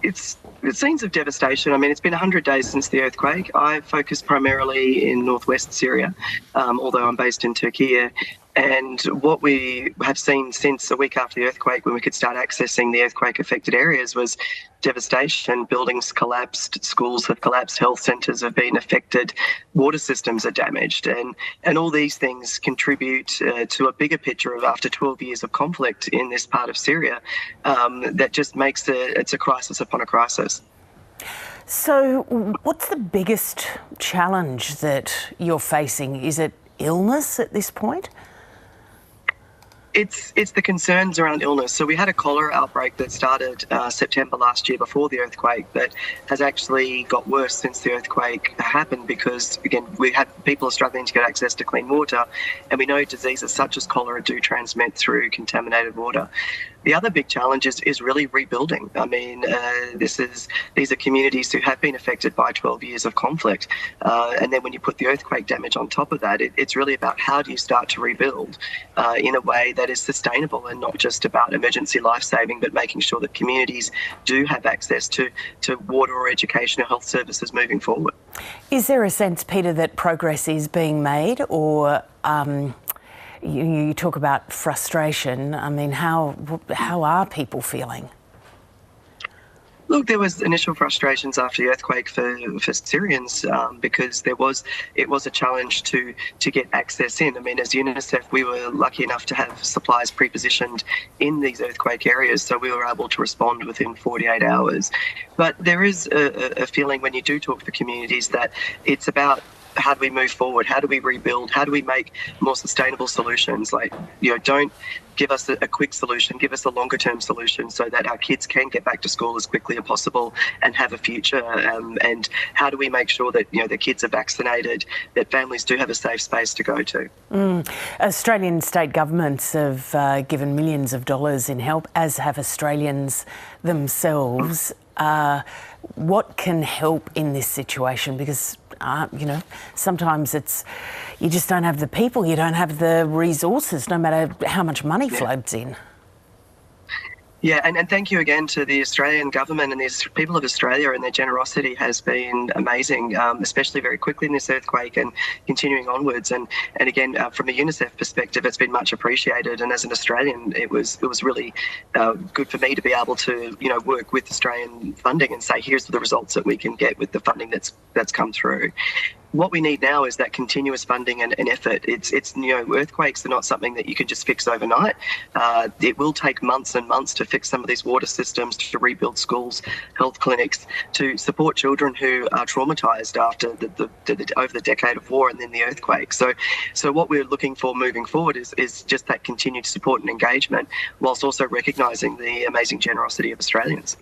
it's scenes of devastation. I mean, it's been 100 days since the earthquake. I focus primarily in northwest Syria, although I'm based in Turkiye. And what we have seen since a week after the earthquake, when we could start accessing the earthquake-affected areas, was devastation. Buildings collapsed, schools have collapsed, health centres have been affected, water systems are damaged. And all these things contribute to a bigger picture of, after 12 years of conflict in this part of Syria, that just makes it's a crisis upon a crisis. So what's the biggest challenge that you're facing? Is it illness at this point? It's the concerns around illness. So we had a cholera outbreak that started September last year before the earthquake that has actually got worse since the earthquake happened because, again, people are struggling to get access to clean water, and we know diseases such as cholera do transmit through contaminated water. The other big challenge is really rebuilding. I mean, these are communities who have been affected by 12 years of conflict. And then when you put the earthquake damage on top of that, it's really about how do you start to rebuild in a way that is sustainable and not just about emergency life-saving, but making sure that communities do have access to water or education or health services moving forward. Is there a sense, Peter, that progress is being made, or you talk about frustration? I mean, how are people feeling? Look, there was initial frustrations after the earthquake for Syrians because it was a challenge to get access in. I mean, as UNICEF, we were lucky enough to have supplies pre-positioned in these earthquake areas, so we were able to respond within 48 hours. But there is a feeling when you do talk to communities that it's about how do we move forward? How do we rebuild? How do we make more sustainable solutions? Like, don't give us a quick solution, give us a longer term solution so that our kids can get back to school as quickly as possible and have a future. And how do we make sure that, the kids are vaccinated, that families do have a safe space to go to? Australian state governments have given millions of dollars in help, as have Australians themselves. What can help in this situation? Because sometimes you just don't have the people, you don't have the resources, no matter how much money floods in. Yeah, and thank you again to the Australian government and the people of Australia, and their generosity has been amazing, especially very quickly in this earthquake and continuing onwards. And again, from a UNICEF perspective, it's been much appreciated. And as an Australian, it was really good for me to be able to work with Australian funding and say, here's the results that we can get with the funding that's come through. What we need now is that continuous funding and effort. It's earthquakes are not something that you can just fix overnight. It will take months and months to fix some of these water systems, to rebuild schools, health clinics, to support children who are traumatised after over the decade of war and then the earthquake. So what we're looking for moving forward is just that continued support and engagement, whilst also recognising the amazing generosity of Australians.